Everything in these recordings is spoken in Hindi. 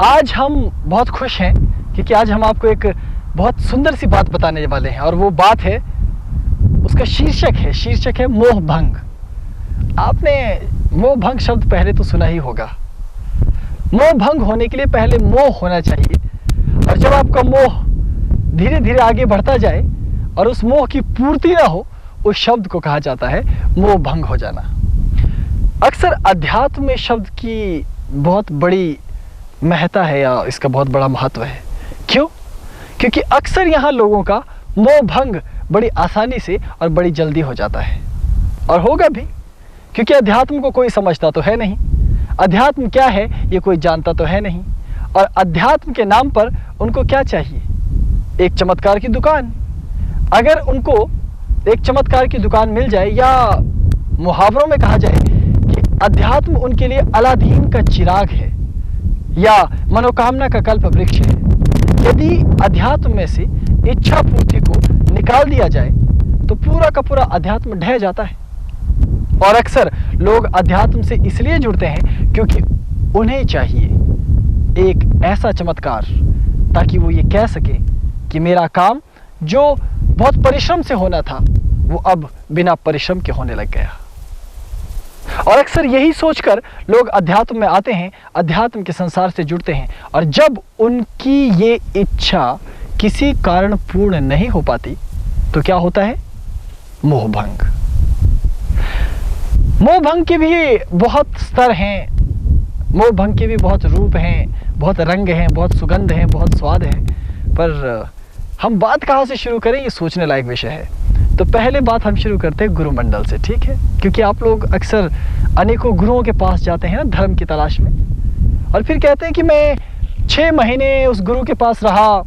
आज हम बहुत खुश हैं क्योंकि आज हम आपको एक बहुत सुंदर सी बात बताने वाले हैं और वो बात है, उसका शीर्षक है मोह भंग। आपने मोह भंग शब्द पहले तो सुना ही होगा। मोह भंग होने के लिए पहले मोह होना चाहिए, और जब आपका मोह धीरे धीरे आगे बढ़ता जाए और उस मोह की पूर्ति ना हो, उस शब्द को कहा जाता है मोह भंग हो जाना। अक्सर अध्यात्म में शब्द की बहुत बड़ी महत्ता है या इसका बहुत बड़ा महत्व है। क्यों? क्योंकि अक्सर यहाँ लोगों का मोह भंग बड़ी आसानी से और बड़ी जल्दी हो जाता है, और होगा भी, क्योंकि अध्यात्म को कोई समझता तो है नहीं। अध्यात्म क्या है ये कोई जानता तो है नहीं, और अध्यात्म के नाम पर उनको क्या चाहिए? एक चमत्कार की दुकान। अगर उनको एक चमत्कार की दुकान मिल जाए, या मुहावरों में कहा जाए कि अध्यात्म उनके लिए अलादीन का चिराग है या मनोकामना का कल्प वृक्ष है। यदि अध्यात्म में से इच्छा पूर्ति को निकाल दिया जाए तो पूरा का पूरा अध्यात्म ढह जाता है। और अक्सर लोग अध्यात्म से इसलिए जुड़ते हैं क्योंकि उन्हें चाहिए एक ऐसा चमत्कार ताकि वो ये कह सके कि मेरा काम जो बहुत परिश्रम से होना था वो अब बिना परिश्रम के होने लग गया। और अक्सर यही सोचकर लोग अध्यात्म में आते हैं, अध्यात्म के संसार से जुड़ते हैं, और जब उनकी ये इच्छा किसी कारण पूर्ण नहीं हो पाती तो क्या होता है? मोह भंग। मोह भंग के भी बहुत स्तर हैं, मोह भंग के भी बहुत रूप हैं, बहुत रंग हैं, बहुत सुगंध हैं, बहुत स्वाद हैं। पर हम बात कहाँ से शुरू करें, ये सोचने लायक विषय है। तो पहले बात हम शुरू करते हैं गुरुमंडल से, ठीक है? क्योंकि आप लोग अक्सर अनेकों गुरुओं के पास जाते हैं ना धर्म की तलाश में, और फिर कहते हैं कि मैं 6 महीने उस गुरु के पास रहा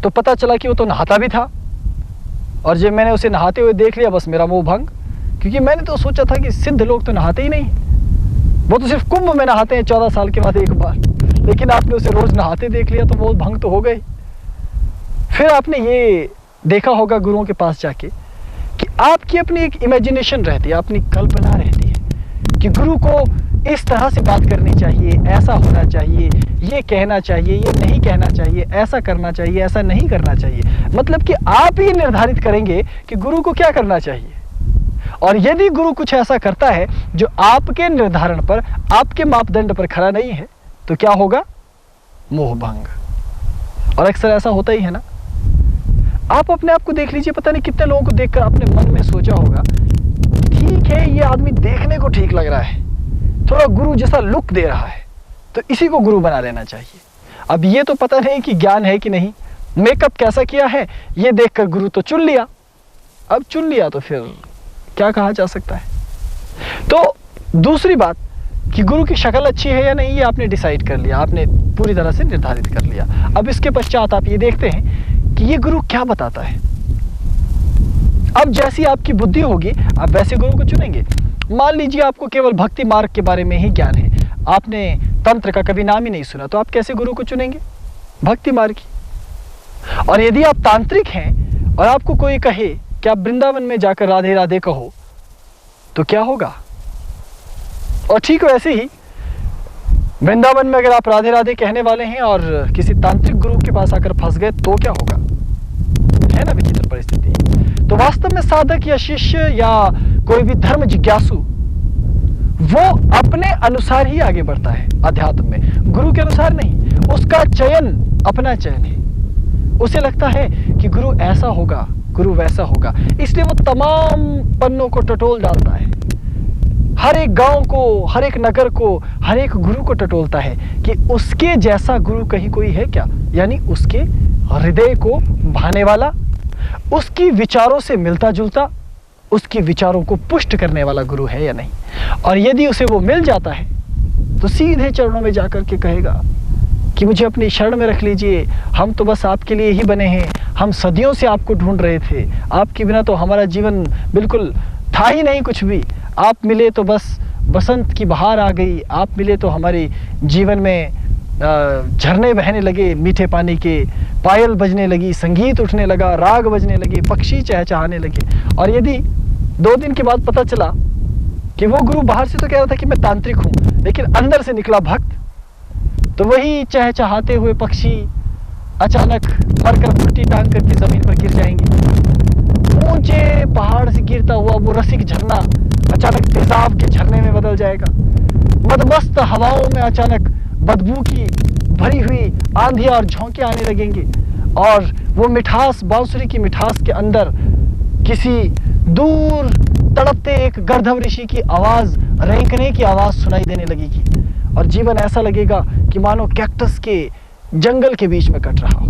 तो पता चला कि वो तो नहाता भी था, और जब मैंने उसे नहाते हुए देख लिया बस मेरा मोह भंग। क्योंकि मैंने तो सोचा था कि सिद्ध लोग तो नहाते ही नहीं, वो तो सिर्फ कुंभ में नहाते हैं 14 साल के बाद एक बार, लेकिन आपने उसे रोज नहाते देख लिया तो मोह भंग तो हो गई। फिर आपने ये देखा होगा गुरुओं के पास जाके कि आपकी अपनी एक इमेजिनेशन रहती है, अपनी कल्पना रहती है कि गुरु को इस तरह से बात करनी चाहिए, ऐसा होना चाहिए, ये कहना चाहिए, ये नहीं कहना चाहिए, ऐसा करना चाहिए, ऐसा नहीं करना चाहिए। मतलब कि आप ही निर्धारित करेंगे कि गुरु को क्या करना चाहिए। और यदि गुरु कुछ ऐसा करता है जो आपके निर्धारण पर, आपके मापदंड पर खरा नहीं है तो क्या होगा? मोह भंग। और अक्सर ऐसा होता ही है ना। आप अपने आप को देख लीजिए, पता नहीं कितने लोगों को देखकर आपने मन में सोचा होगा, ठीक है ये आदमी देखने को ठीक लग रहा है, थोड़ा गुरु जैसा लुक दे रहा है, तो इसी को गुरु बना लेना चाहिए। अब ये तो पता नहीं कि ज्ञान है कि नहीं, मेकअप कैसा किया है ये देखकर गुरु तो चुन लिया। अब चुन लिया तो फिर क्या कहा जा सकता है। तो दूसरी बात कि गुरु की शक्ल अच्छी है या नहीं, ये आपने डिसाइड कर लिया, आपने पूरी तरह से निर्धारित कर लिया। अब इसके पश्चात आप ये देखते हैं कि ये गुरु क्या बताता है। अब जैसी आपकी बुद्धि होगी आप वैसे गुरु को चुनेंगे। मान लीजिए आपको केवल भक्ति मार्ग के बारे में ही ज्ञान है, आपने तंत्र का कभी नाम ही नहीं सुना, तो आप कैसे गुरु को चुनेंगे? भक्ति मार्ग की। और यदि आप तांत्रिक हैं और आपको कोई कहे कि आप वृंदावन में जाकर राधे राधे कहो, तो क्या होगा? और ठीक वैसे ही वृंदावन में अगर आप राधे राधे कहने वाले हैं और किसी तांत्रिक गुरु के पास आकर फंस गए तो क्या होगा? है ना विचित्र परिस्थिति। तो वास्तव में साधक या शिष्य या कोई भी धर्म जिज्ञासु वो अपने अनुसार ही आगे बढ़ता है अध्यात्म में, गुरु के अनुसार नहीं। उसका चयन अपना चयन है। उसे लगता है कि गुरु ऐसा होगा, गुरु वैसा होगा, इसलिए वो तमाम पन्नों को टटोल डालता है। हर एक गांव को, हर एक नगर को, हर एक गुरु को टटोलता है कि उसके जैसा गुरु कहीं कोई है क्या, यानी उसके हृदय को भाने वाला, उसकी विचारों से मिलता जुलता, उसकी विचारों को पुष्ट करने वाला गुरु है या नहीं। और यदि उसे वो मिल जाता है तो सीधे चरणों में जाकर के कहेगा कि मुझे अपनी शरण में रख लीजिए, हम तो बस आपके लिए ही बने हैं, हम सदियों से आपको ढूंढ रहे थे, आपके बिना तो हमारा जीवन बिल्कुल था ही नहीं कुछ भी। आप मिले तो बस बसंत की बहार आ गई, आप मिले तो हमारे जीवन में झरने बहने लगे मीठे पानी के, पायल बजने लगी, संगीत उठने लगा, राग बजने लगे, पक्षी चहचहाने लगे। और यदि 2 दिन के बाद पता चला कि वो गुरु बाहर से तो कह रहा था कि मैं तांत्रिक हूँ, लेकिन अंदर से निकला भक्त, तो वही चहचहाते हुए पक्षी अचानक मरकर फुट्टी टांग करके जमीन पर गिर जाएंगे। ऊंचे पहाड़ से गिरता हुआ वो रसिक झरना अचानक तेजाब के झरने में बदल जाएगा। मदमस्त हवाओं में अचानक बदबू की भरी हुई आंधियां और झोंके आने लगेंगे और वो मिठास, बांसुरी की मिठास के अंदर किसी दूर तड़पते एक गर्दभ ऋषि की आवाज, रेंकने की आवाज सुनाई देने लगेगी और जीवन ऐसा लगेगा कि मानो कैक्टस के जंगल के बीच में कट रहा हो।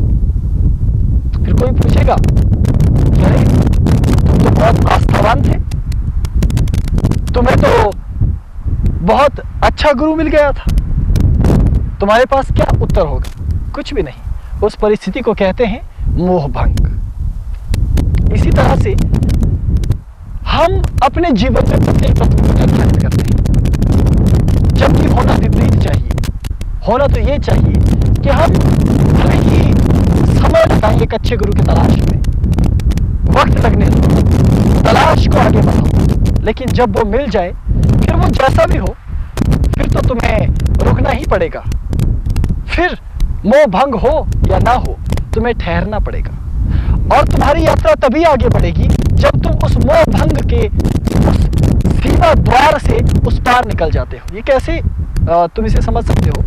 फिर कोई पूछेगा, अरे तुम तो बहुत आस्थावान थे, तुम्हें तो बहुत अच्छा गुरु मिल गया था, तुम्हारे पास क्या उत्तर होगा? कुछ भी नहीं। उस परिस्थिति को कहते हैं मोहभंग। इसी तरह से हम अपने जीवन में प्रत्येक तत्व को निर्धारित करते हैं, जबकि होना विपरीत चाहिए। होना तो ये चाहिए कि हम भले ही समय लगाएं एक अच्छे गुरु की तलाश में, वक्त लगने दो, तलाश को आगे बढ़ाओ, लेकिन जब वो मिल जाए फिर वो जैसा भी हो, फिर तो तुम्हें रुकना ही पड़ेगा। फिर मोह भंग हो या ना हो, तुम्हें ठहरना पड़ेगा और तुम्हारी यात्रा तभी आगे बढ़ेगी जब तुम उस मोह भंग के उस सीमा द्वार से उस पार निकल जाते हो। ये कैसे तुम इसे समझ सकते हो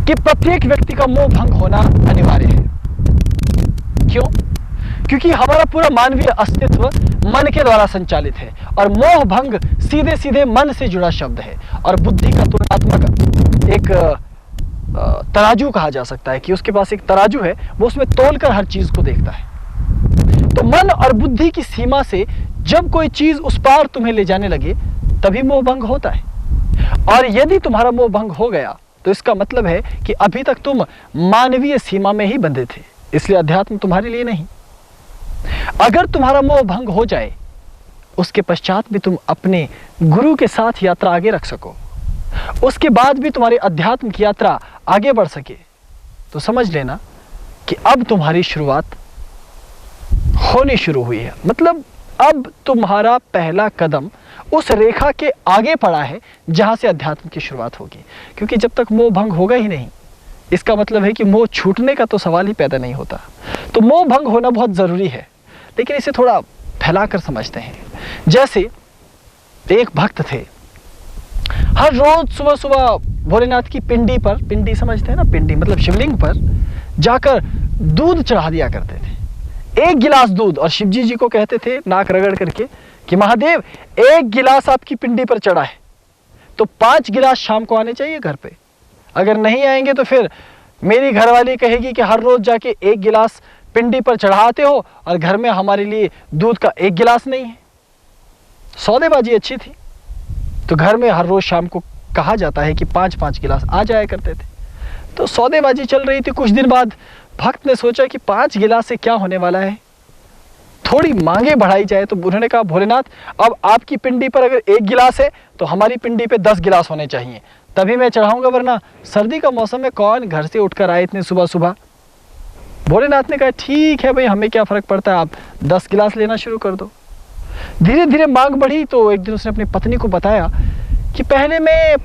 कि प्रत्येक व्यक्ति का मोह भंग होना अनिवार्य है। क्यों? क्योंकि हमारा पूरा मानवीय अस्तित्व मन के द्वारा संचालित है और मोह भंग सीधे सीधे मन से जुड़ा शब्द है और बुद्धि का तुलनात्मक एक तराजू कहा जा सकता है कि उसके पास एक तराजू है, वो उसमें तोलकर हर चीज को देखता है। तो मन और बुद्धि की सीमा से जब कोई चीज उस पार तुम्हें ले जाने लगे तभी मोह भंग होता है। और यदि तुम्हारा मोह भंग हो गया तो इसका मतलब है कि अभी तक तुम मानवीय सीमा में ही बंधे थे, इसलिए अध्यात्म तुम्हारे लिए नहीं। अगर तुम्हारा मोह भंग हो जाए उसके पश्चात भी तुम अपने गुरु के साथ यात्रा आगे रख सको, उसके बाद भी तुम्हारी अध्यात्म की यात्रा आगे बढ़ सके, तो समझ लेना कि अब तुम्हारी शुरुआत होनी शुरू हुई है। मतलब अब तुम्हारा पहला कदम उस रेखा के आगे पड़ा है जहां से अध्यात्म की शुरुआत होगी। क्योंकि जब तक मोह भंग होगा ही नहीं, इसका मतलब है कि मोह छूटने का तो सवाल ही पैदा नहीं होता। तो मोह भंग होना बहुत जरूरी है, लेकिन इसे थोड़ा फैलाकर समझते हैं। जैसे एक भक्त थे, हर रोज सुबह सुबह भोलेनाथ की पिंडी पर, पिंडी समझते हैं ना, पिंडी मतलब शिवलिंग पर जाकर दूध चढ़ा दिया करते थे, एक गिलास दूध। और शिवजी जी को कहते थे नाक रगड़ करके कि महादेव एक गिलास आपकी पिंडी पर चढ़ा है तो 5 गिलास शाम को आने चाहिए घर पे, अगर नहीं आएंगे तो फिर मेरी घरवाली कहेगी कि हर रोज जाके एक गिलास पिंडी पर चढ़ाते हो और घर में हमारे लिए दूध का 1 गिलास नहीं है। सौदेबाजी अच्छी थी, तो घर में हर रोज शाम को कहा जाता है कि 5-5 गिलास आ जाया करते थे। तो सौदेबाजी चल रही थी। कुछ दिन बाद भक्त ने सोचा कि 5 गिलास से क्या होने वाला है, थोड़ी मांगे बढ़ाई जाए। तो उन्होंने कहा भोलेनाथ अब आपकी पिंडी पर अगर 1 गिलास है तो हमारी पिंडी पे 10 गिलास होने चाहिए, तभी मैं चढ़ाऊंगा, वरना सर्दी का मौसम है कौन घर से उठकर आए इतने सुबह सुबह। भोलेनाथ ने कहा ठीक है भाई, हमें क्या फर्क पड़ता है, आप 10 गिलास लेना शुरू कर दो। धीरे धीरे मांग बढ़ी तो एक दिन उसने अपनी पत्नी को बताया कि पहले मैं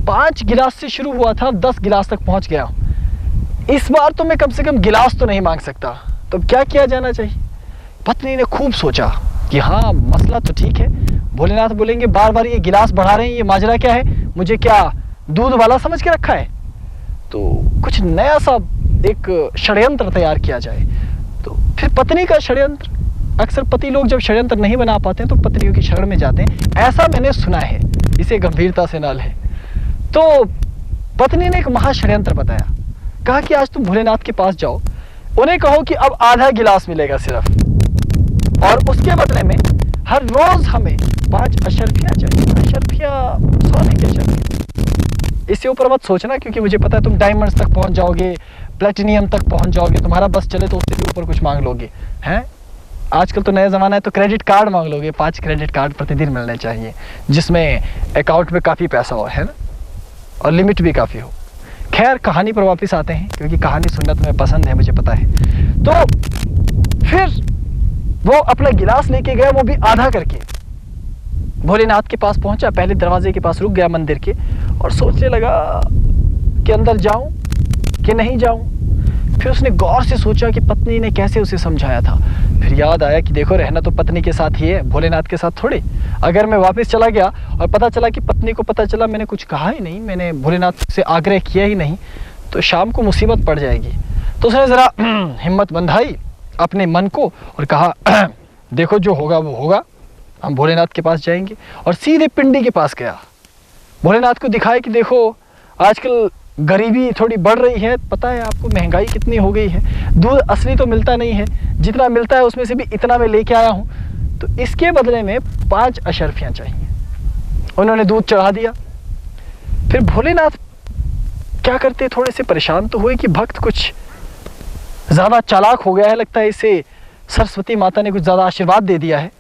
5 गिलास से शुरू हुआ था, 10 गिलास तक पहुंच गया, इस बार तो मैं कम से कम गिलास तो नहीं मांग सकता, तो क्या किया जाना चाहिए। पत्नी ने खूब सोचा कि हाँ मसला तो ठीक है, भोलेनाथ बोलेंगे बार बार ये गिलास बढ़ा रहे हैं, ये माजरा क्या है, मुझे क्या दूध वाला समझ के रखा है, तो कुछ नया सा एक षड्यंत्र तैयार किया जाए। तो फिर पत्नी का षड्यंत्र, अक्सर पति लोग जब षड्यंत्र नहीं बना पाते हैं तो पत्नियों की शरण में जाते हैं, ऐसा मैंने सुना है, इसे गंभीरता से ना लें। तो पत्नी ने एक महाषड्यंत्र बताया, कहा कि आज तुम भोलेनाथ के पास जाओ, उन्हें कहो कि अब आधा गिलास मिलेगा सिर्फ, और उसके बदले में हर रोज हमें 5 अशर्फियाँ चाहिए। अशर्फियाँ सोने की अशर्फियाँ। इससे ऊपर मत सोचना, क्योंकि मुझे पता है तुम डायमंड्स तक पहुंच जाओगे, प्लेटिनियम तक पहुंच जाओगे, तुम्हारा बस चले तो उससे भी ऊपर कुछ मांग लोगे। हैं आजकल तो नया ज़माना है, तो क्रेडिट कार्ड मांग लोगे, 5 क्रेडिट कार्ड प्रतिदिन मिलने चाहिए जिसमें अकाउंट में काफ़ी पैसा हो, है ना, और लिमिट भी काफ़ी हो। खैर कहानी पर वापस आते हैं, क्योंकि कहानी सुनना तुम्हें पसंद है मुझे पता है। तो फिर वो अपना गिलास लेके गया, वो भी आधा करके भोलेनाथ के पास पहुंचा, पहले दरवाजे के पास रुक गया मंदिर के और सोचने लगा के अंदर जाऊं कि नहीं जाऊं। फिर उसने गौर से सोचा कि पत्नी ने कैसे उसे समझाया था। फिर याद आया कि देखो, रहना तो पत्नी के साथ ही है, भोलेनाथ के साथ थोड़ी। अगर मैं वापस चला गया और पता चला कि पत्नी को पता चला मैंने कुछ कहा ही नहीं, मैंने भोलेनाथ से आग्रह किया ही नहीं, तो शाम को मुसीबत पड़ जाएगी। तो उसने ज़रा हिम्मत बंधाई अपने मन को और कहा देखो, जो होगा वो होगा, हम भोलेनाथ के पास जाएंगे। और सीधे पिंडी के पास गया, भोलेनाथ को दिखाया कि देखो, आजकल गरीबी थोड़ी बढ़ रही है, पता है आपको महंगाई कितनी हो गई है, दूध असली तो मिलता नहीं है, जितना मिलता है उसमें से भी इतना मैं लेके आया हूँ, तो इसके बदले में 5 अशर्फियाँ चाहिए। उन्होंने दूध चढ़ा दिया। फिर भोलेनाथ क्या करते, थोड़े से परेशान तो हुए कि भक्त कुछ ज़्यादा चालाक हो गया है, लगता है इसे सरस्वती माता ने कुछ ज़्यादा आशीर्वाद दे दिया है।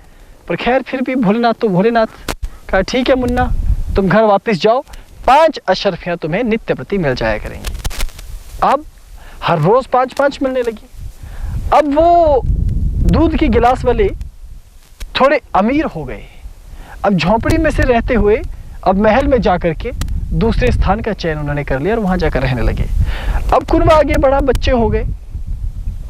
पर खैर, फिर भी भोलेनाथ तो भोलेनाथ। कहा ठीक है मुन्ना, तुम घर वापस जाओ, 5 अशर्फियाँ तुम्हें नित्य प्रति मिल जाया करेंगी। अब हर रोज़ 5-5 मिलने लगी। अब वो दूध की गिलास वाले थोड़े अमीर हो गए। अब झोंपड़ी में से रहते हुए अब महल में जाकर के दूसरे स्थान का चयन उन्होंने कर लिया और वहाँ जाकर रहने लगे। अब कुर्बा आगे बढ़ा, बच्चे हो गए,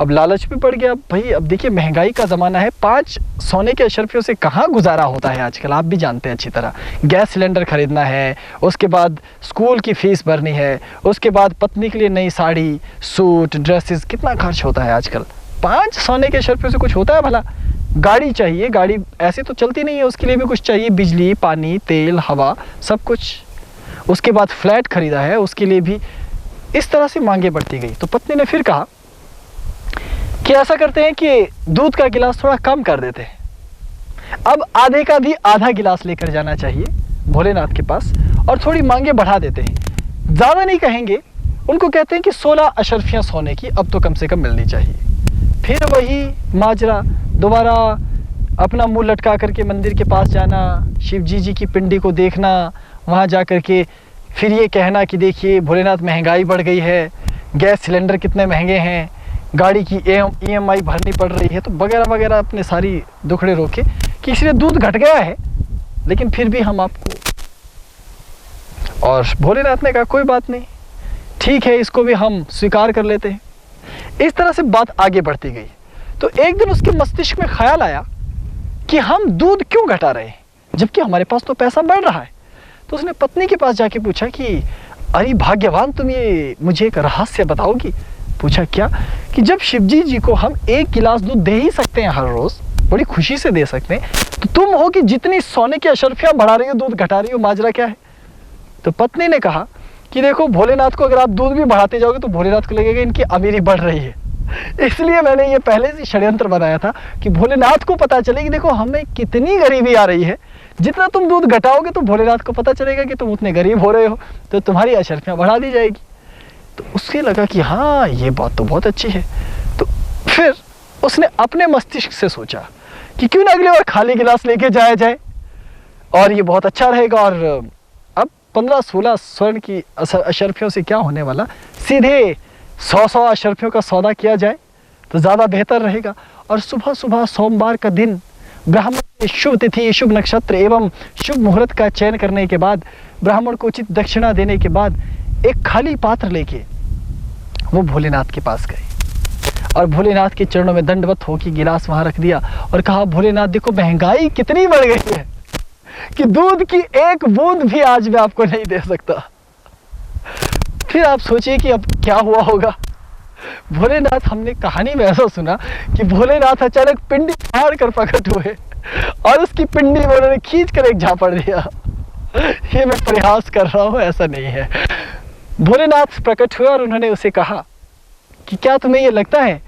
अब लालच भी बढ़ गया। भाई अब देखिए, महंगाई का ज़माना है, 5 सोने के अशर्फियों से कहाँ गुजारा होता है आजकल, आप भी जानते हैं अच्छी तरह। गैस सिलेंडर खरीदना है, उसके बाद स्कूल की फ़ीस भरनी है, उसके बाद पत्नी के लिए नई साड़ी, सूट, ड्रेसेस, कितना खर्च होता है आजकल। 5 सोने के अशर्फियों से कुछ होता है भला? गाड़ी चाहिए, गाड़ी ऐसे तो चलती नहीं है, उसके लिए भी कुछ चाहिए, बिजली, पानी, तेल, हवा, सब कुछ। उसके बाद फ्लैट खरीदा है, उसके लिए भी। इस तरह से मांगे बढ़ती गई। तो पत्नी ने फिर कहा कि ऐसा करते हैं कि दूध का गिलास थोड़ा कम कर देते हैं। अब आधे का भी आधा गिलास लेकर जाना चाहिए भोलेनाथ के पास और थोड़ी मांगे बढ़ा देते हैं। ज़्यादा नहीं कहेंगे, उनको कहते हैं कि 16 अशर्फियाँ सोने की अब तो कम से कम मिलनी चाहिए। फिर वही माजरा, दोबारा अपना मुंह लटका करके मंदिर के पास जाना, शिव जी की पिंडी को देखना, वहाँ जा कर के फिर ये कहना कि देखिए भोलेनाथ, महंगाई बढ़ गई है, गैस सिलेंडर कितने महंगे हैं, गाड़ी की EMI भरनी पड़ रही है, तो वगैरह वगैरह अपने सारी दुखड़े रोके कि इसलिए दूध घट गया है, लेकिन फिर भी हम आपको। और भोलेनाथ ने कहा कोई बात नहीं, ठीक है, इसको भी हम स्वीकार कर लेते हैं। इस तरह से बात आगे बढ़ती गई। तो एक दिन उसके मस्तिष्क में ख्याल आया कि हम दूध क्यों घटा रहे हैं जबकि हमारे पास तो पैसा बढ़ रहा है। तो उसने पत्नी के पास जाके पूछा कि अरे भाग्यवान, तुम ये मुझे एक रहस्य बताओगी। पूछा क्या? कि जब शिवजी जी को हम 1 गिलास दूध दे ही सकते हैं हर रोज, बड़ी खुशी से दे सकते हैं, तो तुम हो कि जितनी सोने की अशर्फियाँ बढ़ा रही हो, दूध घटा रही हो, माजरा क्या है? तो पत्नी ने कहा कि देखो, भोलेनाथ को अगर आप दूध भी बढ़ाते जाओगे तो भोलेनाथ को लगेगा इनकी अमीरी बढ़ रही है, इसलिए मैंने ये पहले से षड्यंत्र बनाया था कि भोलेनाथ को पता चले कि देखो हमें कितनी गरीबी आ रही है, जितना तुम दूध घटाओगे तो भोलेनाथ को पता चलेगा कि तुम उतने गरीब हो रहे हो, तो तुम्हारी अशर्फियाँ बढ़ा दी जाएगी। तो उससे लगा कि हाँ, ये बात तो बहुत अच्छी है। तो फिर उसने अपने मस्तिष्क से सोचा कि क्यों ना अगली बार खाली गिलास लेके जाया जाए और ये बहुत अच्छा रहेगा। और अब 15-16 स्वर्ण की अशर्फियों से क्या होने वाला, सीधे 100 अशर्फियों का सौदा किया जाए तो ज़्यादा बेहतर रहेगा। और सुबह सुबह सोमवार का दिन, ब्राह्मण की शुभ तिथि, शुभ नक्षत्र एवं शुभ मुहूर्त का चयन करने के बाद, ब्राह्मण को उचित दक्षिणा देने के बाद, एक खाली पात्र लेके वो भोलेनाथ के पास गए और भोलेनाथ के चरणों में दंडवत होकर गिलास वहां रख दिया और कहा, भोलेनाथ देखो महंगाई कितनी बढ़ गई है कि दूध की एक बूंद भी आज मैं आपको नहीं दे सकता। फिर आप सोचिए कि अब क्या हुआ होगा। भोलेनाथ, हमने कहानी में ऐसा सुना कि भोलेनाथ अचानक पिंडी फाड़ कर प्रकट हुए और उसकी पिंडी में उन्होंने खींच कर एक झापड़ दिया। ये मैं प्रयास कर रहा हूँ, ऐसा नहीं है। भोलेनाथ प्रकट हुए और उन्होंने उसे कहा कि क्या तुम्हें ये लगता है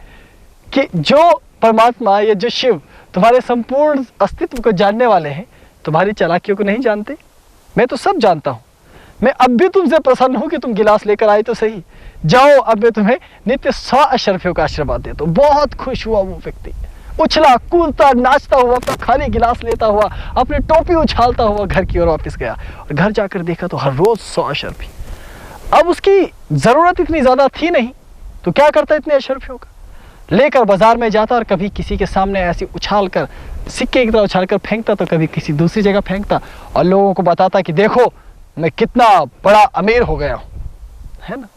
कि जो परमात्मा या जो शिव तुम्हारे संपूर्ण अस्तित्व को जानने वाले हैं, तुम्हारी चालाकियों को नहीं जानते? मैं तो सब जानता हूँ। मैं अब भी तुमसे प्रसन्न हूँ कि तुम गिलास लेकर आए तो सही। जाओ, अब मैं तुम्हें नित्य 100 अशर्फियों का आशीर्वाद देता हूँ। बहुत खुश हुआ वो व्यक्ति, उछला कूदता नाचता हुआ, अपना खाली गिलास लेता हुआ, अपनी टोपी उछालता हुआ घर की ओर वापस गया। और घर जाकर देखा तो हर रोज 100 अशर्फी। अब उसकी जरूरत इतनी ज्यादा थी नहीं, तो क्या करता इतने अशर्फियों का? लेकर बाजार में जाता और कभी किसी के सामने ऐसे उछाल कर, सिक्के की तरह उछाल कर फेंकता, तो कभी किसी दूसरी जगह फेंकता और लोगों को बताता कि देखो मैं कितना बड़ा अमीर हो गया हूँ, है ना।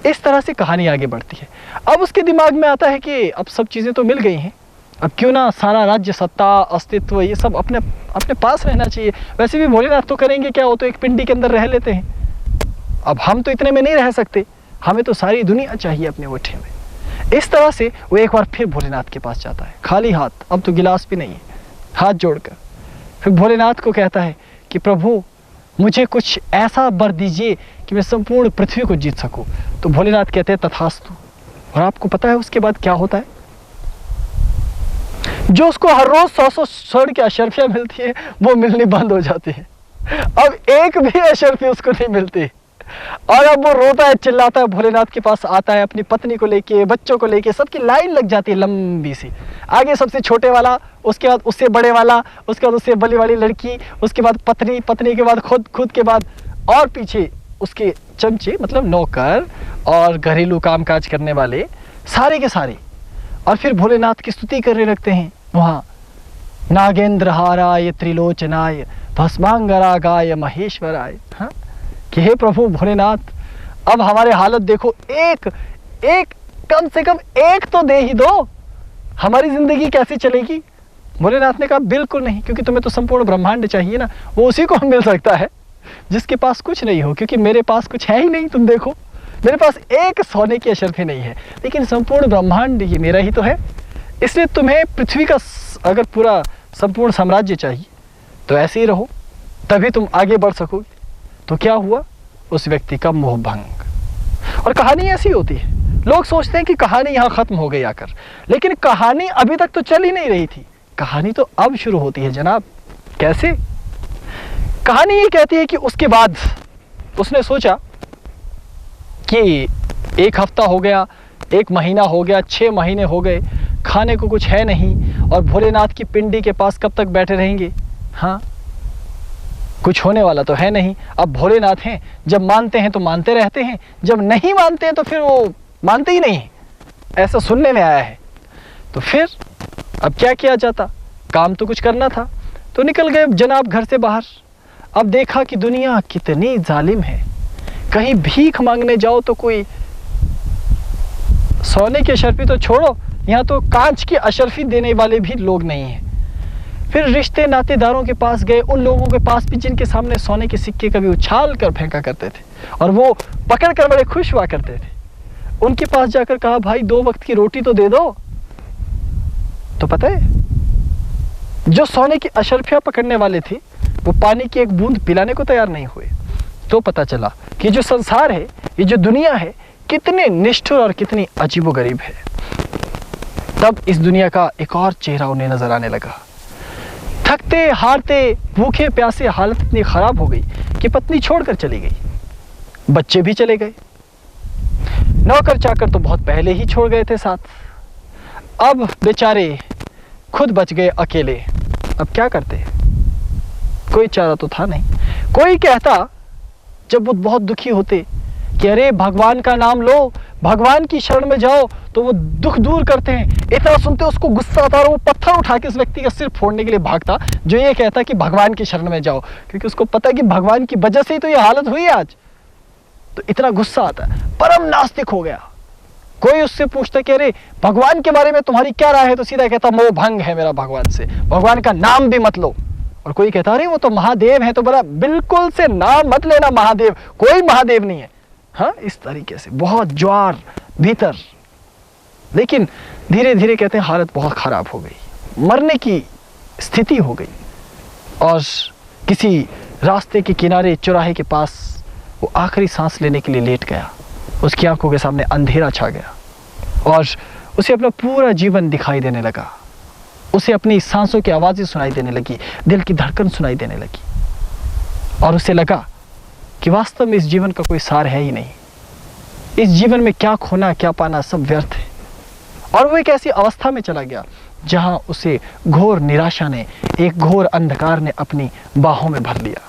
इस तरह से कहानी आगे बढ़ती है। अब उसके दिमाग में आता है कि अब सब चीज़ें तो मिल गई हैं, अब क्यों ना सारा राज्य, सत्ता, अस्तित्व ये सब अपने अपने पास रहना चाहिए। वैसे भी भोलेनाथ तो करेंगे क्या, वो तो एक पिंडी के अंदर रह लेते हैं। अब हम तो इतने में नहीं रह सकते, हमें तो सारी दुनिया चाहिए अपने मुट्ठी में। इस तरह से वो एक बार फिर भोलेनाथ के पास जाता है, खाली हाथ, अब तो गिलास भी नहीं है, हाथ जोड़कर। फिर भोलेनाथ को कहता है कि प्रभु मुझे कुछ ऐसा वर दीजिए कि मैं संपूर्ण पृथ्वी को जीत सकूं। तो भोलेनाथ कहते हैं तथास्तु। और आपको पता है उसके बाद क्या होता है? जो उसको हर रोज 100 स्वर्ण की अशर्फियां मिलती है वो मिलनी बंद हो जाती है। अब एक भी अशर्फी उसको नहीं मिलती। और अब वो रोता है, चिल्लाता है, भोलेनाथ के पास आता है, अपनी पत्नी को लेके, बच्चों को लेके, सबकी लाइन लग जाती है लंबी सी। आगे सबसे छोटे वाला, उसके बाद उससे बड़े वाला, उसके बाद उससे बड़ी वाली लड़की, उसके बाद पत्नी, पत्नी के बाद खुद के बाद, और पीछे उसके चमचे मतलब नौकर और घरेलू कामकाज करने वाले सारे के सारे। और फिर भोलेनाथ की स्तुति करने लगते हैं वहाँ, नागेंद्र हाराय त्रिलोचनाय भस्मांगरागाय महेश्वराय। हाँ, कि हे प्रभु भोलेनाथ, अब हमारे हालत देखो, एक कम से कम एक तो दे ही दो, हमारी जिंदगी कैसे चलेगी? भोलेनाथ ने कहा बिल्कुल नहीं, क्योंकि तुम्हें तो संपूर्ण ब्रह्मांड चाहिए ना, वो उसी को मिल सकता है जिसके पास कुछ नहीं हो, क्योंकि मेरे पास कुछ है ही नहीं। तुम देखो मेरे पास एक सोने की अशर्फी नहीं है, लेकिन संपूर्ण ब्रह्मांड ये मेरा ही तो है। इसलिए तुम्हें पृथ्वी का अगर पूरा संपूर्ण साम्राज्य चाहिए तो ऐसे ही रहो, तभी तुम आगे बढ़ सकोगे। तो क्या हुआ? उस व्यक्ति का मोह भंग। और कहानी ऐसी होती है, लोग सोचते हैं कि कहानी यहाँ खत्म हो गई आकर, लेकिन कहानी अभी तक तो चल ही नहीं रही थी, कहानी तो अब शुरू होती है जनाब। कैसे? कहानी ये कहती है कि उसके बाद उसने सोचा कि एक हफ्ता हो गया, एक महीना हो गया, 6 महीने हो गए, खाने को कुछ है नहीं, और भोलेनाथ की पिंडी के पास कब तक बैठे रहेंगे? हाँ, कुछ होने वाला तो है नहीं। अब भोलेनाथ हैं, जब मानते हैं तो मानते रहते हैं, जब नहीं मानते हैं तो फिर वो मानते ही नहीं, ऐसा सुनने में आया है। तो फिर अब क्या किया जाता? काम तो कुछ करना था, तो निकल गए जनाब घर से बाहर। अब देखा कि दुनिया कितनी जालिम है, कहीं भीख मांगने जाओ तो कोई सोने की अशर्फी तो छोड़ो, यहाँ तो कांच की अशर्फी देने वाले भी लोग नहीं हैं। फिर रिश्ते नातेदारों के पास गए, उन लोगों के पास भी जिनके सामने सोने के सिक्के कभी उछाल कर फेंका करते थे और वो पकड़ कर बड़े खुश हुआ करते थे। उनके पास जाकर कहा, भाई 2 वक्त की रोटी तो दे दो। तो पता है, जो सोने की अशर्फियां पकड़ने वाले थे वो पानी की एक बूंद पिलाने को तैयार नहीं हुए। तो पता चला कि जो संसार है, ये जो दुनिया है, कितने निष्ठुर और कितनी अजीबोगरीब है। तब इस दुनिया का एक और चेहरा उन्हें नजर आने लगा। थकते हारते भूखे प्यासे हालत इतनी खराब हो गई कि पत्नी छोड़कर चली गई, बच्चे भी चले गए, नौकर चाकर तो बहुत पहले ही छोड़ गए थे साथ। अब बेचारे खुद बच गए अकेले। अब क्या करते? कोई चारा तो था नहीं। कोई कहता जब वो बहुत दुखी होते कि अरे भगवान का नाम लो, भगवान की शरण में जाओ, तो वो दुख दूर करते हैं। इतना सुनते उसको गुस्सा आता और वो पत्थर उठा के उस व्यक्ति का सिर फोड़ने के लिए भागता जो ये कहता कि भगवान की शरण में जाओ, क्योंकि उसको पता है कि भगवान की वजह से ही तो ये हालत हुई है आज। तो इतना गुस्सा आता है, परम नास्तिक हो गया। कोई उससे पूछता कि अरे भगवान के बारे में तुम्हारी क्या राय है, तो सीधा कहता मोह भंग है मेरा भगवान से, भगवान का नाम भी मत लो। और कोई कहता अरे वो तो महादेव है, तो बड़ा बिल्कुल से नाम मत लेना महादेव, कोई महादेव नहीं है। हाँ, इस तरीके से बहुत ज्वार भीतर। लेकिन धीरे धीरे कहते हैं हालत बहुत खराब हो गई, मरने की स्थिति हो गई। और किसी रास्ते के किनारे चौराहे के पास वो आखिरी सांस लेने के लिए लेट गया। उसकी आंखों के सामने अंधेरा छा गया और उसे अपना पूरा जीवन दिखाई देने लगा। उसे अपनी सांसों की आवाज़ें सुनाई देने लगी, दिल की धड़कन सुनाई देने लगी, और उसे लगा कि वास्तव में इस जीवन का कोई सार है ही नहीं। इस जीवन में क्या खोना क्या पाना सब व्यर्थ है। और वो एक ऐसी अवस्था में चला गया जहां उसे घोर निराशा ने, एक घोर अंधकार ने अपनी बाहों में भर लिया,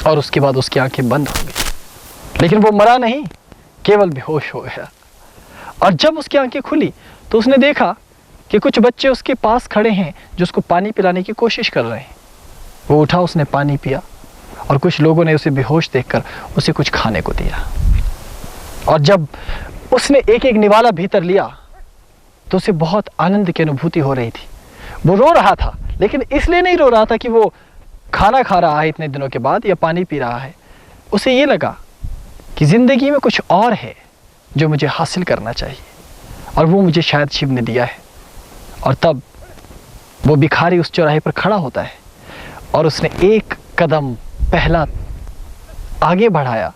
और उसके बाद उसकी आंखें बंद हो गई। लेकिन वो मरा नहीं, केवल बेहोश हो गया। और जब उसकी आंखें खुली तो उसने देखा कि कुछ बच्चे उसके पास खड़े हैं जो उसको पानी पिलाने की कोशिश कर रहे हैं। वो उठा, उसने पानी पिया, और कुछ लोगों ने उसे बेहोश देखकर उसे कुछ खाने को दिया। और जब उसने एक एक निवाला भीतर लिया तो उसे बहुत आनंद की अनुभूति हो रही थी। वो रो रहा था, लेकिन इसलिए नहीं रो रहा था कि वो खाना खा रहा है इतने दिनों के बाद या पानी पी रहा है। उसे ये लगा कि ज़िंदगी में कुछ और है जो मुझे हासिल करना चाहिए, और वो मुझे शायद शिव ने दिया है। और तब वो भिखारी उस चौराहे पर खड़ा होता है और उसने एक कदम पहला आगे बढ़ाया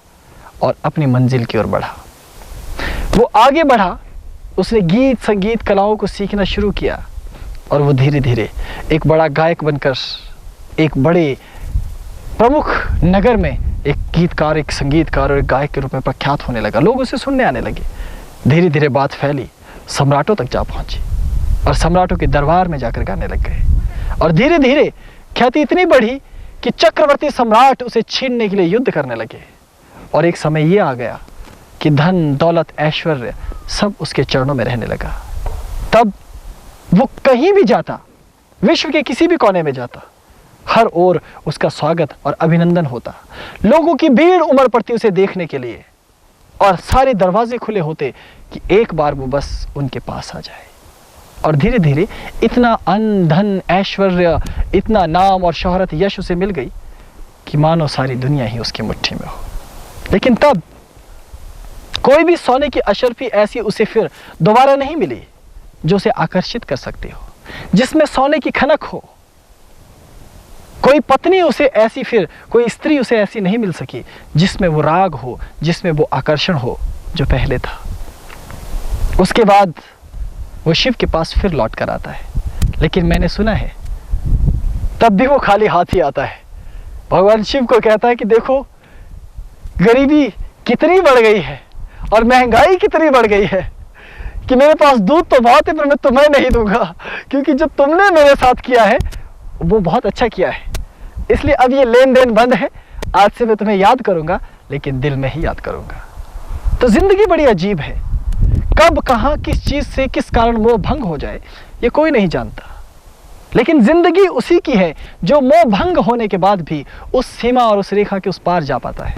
और अपनी मंजिल की ओर बढ़ा। वो आगे बढ़ा, उसने गीत संगीत कलाओं को सीखना शुरू किया और वो धीरे धीरे एक बड़ा गायक बनकर एक बड़े प्रमुख नगर में एक गीतकार, एक संगीतकार और एक गायक के रूप में प्रख्यात होने लगा। लोग उसे सुनने आने लगे। धीरे धीरे बात फैली, सम्राटों तक जा पहुंची और सम्राटों के दरबार में जाकर गाने लग गए। और धीरे धीरे ख्याति इतनी बढ़ी कि चक्रवर्ती सम्राट उसे छीनने के लिए युद्ध करने लगे। और एक समय ये आ गया कि धन दौलत ऐश्वर्य सब उसके चरणों में रहने लगा। तब वो कहीं भी जाता, विश्व के किसी भी कोने में जाता, हर ओर उसका स्वागत और अभिनंदन होता। लोगों की भीड़ उमड़ पड़ती उसे देखने के लिए और सारे दरवाजे खुले होते कि एक बार वो बस उनके पास आ जाए। और धीरे धीरे इतना अन्न धन ऐश्वर्य, इतना नाम और शोहरत यश उसे मिल गई कि मानो सारी दुनिया ही उसकी मुट्ठी में हो। लेकिन तब कोई भी सोने की अशर्फी ऐसी उसे फिर दोबारा नहीं मिली जो उसे आकर्षित कर सकती हो, जिसमें सोने की खनक हो। कोई पत्नी उसे ऐसी, फिर कोई स्त्री उसे ऐसी नहीं मिल सकी जिसमें वो राग हो, जिसमें वो आकर्षण हो जो पहले था। उसके बाद वो शिव के पास फिर लौट कर आता है, लेकिन मैंने सुना है तब भी वो खाली हाथ ही आता है। भगवान शिव को कहता है कि देखो गरीबी कितनी बढ़ गई है और महंगाई कितनी बढ़ गई है कि मेरे पास दूध तो बहुत है पर मैं तुम्हें नहीं दूंगा, क्योंकि जो तुमने मेरे साथ किया है वो बहुत अच्छा किया है। इसलिए अब ये लेन देन बंद है। आज से मैं तुम्हें याद करूंगा, लेकिन दिल में ही याद करूंगा। तो जिंदगी बड़ी अजीब है। कब कहां किस चीज से किस कारण मोह भंग हो जाए ये कोई नहीं जानता। लेकिन जिंदगी उसी की है जो मोह भंग होने के बाद भी उस सीमा और उस रेखा के उस पार जा पाता है।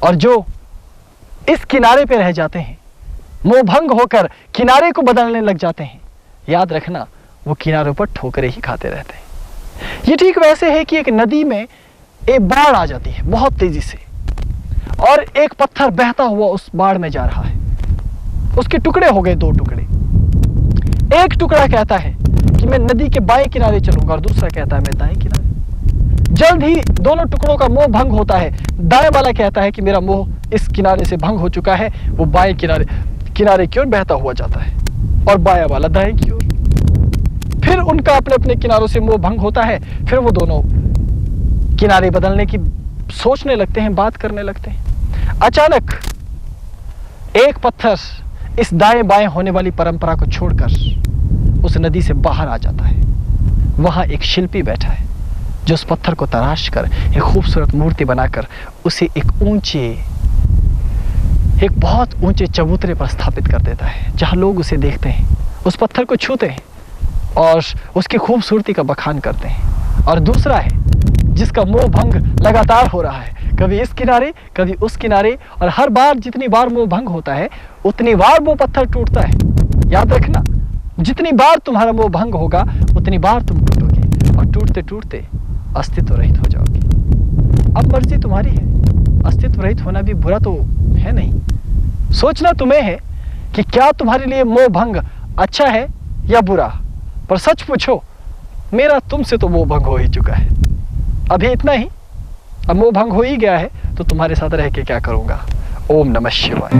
और जो इस किनारे पे रह जाते हैं, मोह भंग होकर किनारे को बदलने लग जाते हैं, याद रखना वो किनारों पर ठोकरें ही खाते रहते हैं। ये ठीक वैसे है कि एक नदी में एक बाढ़ आ जाती है बहुत तेजी से, और एक पत्थर बहता हुआ उस बाढ़ में जा रहा है। उसके टुकड़े हो गए, 2 टुकड़े। एक टुकड़ा कहता है कि मैं नदी के बाएं किनारे चलूंगा और दूसरा कहता है मैं दाएं किनारे। जल्द ही दोनों टुकड़ों का मोह भंग होता है। दाएं वाला कहता है कि मेरा मोह इस किनारे से भंग हो चुका है, वो बाएं किनारे की ओर बहता हुआ जाता है, और बायां वाला दाएं की ओर। फिर उनका अपने अपने किनारों से मोह भंग होता है। फिर वो दोनों किनारे बदलने की सोचने लगते हैं, बात करने लगते हैं। अचानक एक पत्थर इस दाएं बाएं होने वाली परंपरा को छोड़कर उस नदी से बाहर आ जाता है। वहां एक शिल्पी बैठा है जो उस पत्थर को तराश कर एक खूबसूरत मूर्ति बनाकर उसे एक बहुत ऊंचे चबूतरे पर स्थापित कर देता है, जहां लोग उसे देखते हैं, उस पत्थर को छूते हैं और उसकी खूबसूरती का बखान करते हैं। और दूसरा है जिसका मोह भंग लगातार हो रहा है, कभी इस किनारे कभी उस किनारे, और हर बार जितनी बार मोह भंग होता है उतनी बार वो पत्थर टूटता है। याद रखना, जितनी बार तुम्हारा मोह भंग होगा उतनी बार तुम टूटोगे, और टूटते टूटते अस्तित्व रहित हो जाओगे। अब मर्जी तुम्हारी है, अस्तित्व रहित होना भी बुरा तो है नहीं। सोचना तुम्हें है कि क्या तुम्हारे लिए मोह भंग अच्छा है या बुरा। पर सच पूछो, मेरा तुमसे तो मोह भंग हो ही चुका है। अभी इतना ही, अब मोह भंग हो ही गया है तो तुम्हारे साथ रह के क्या करूंगा। ओम नमः शिवाय।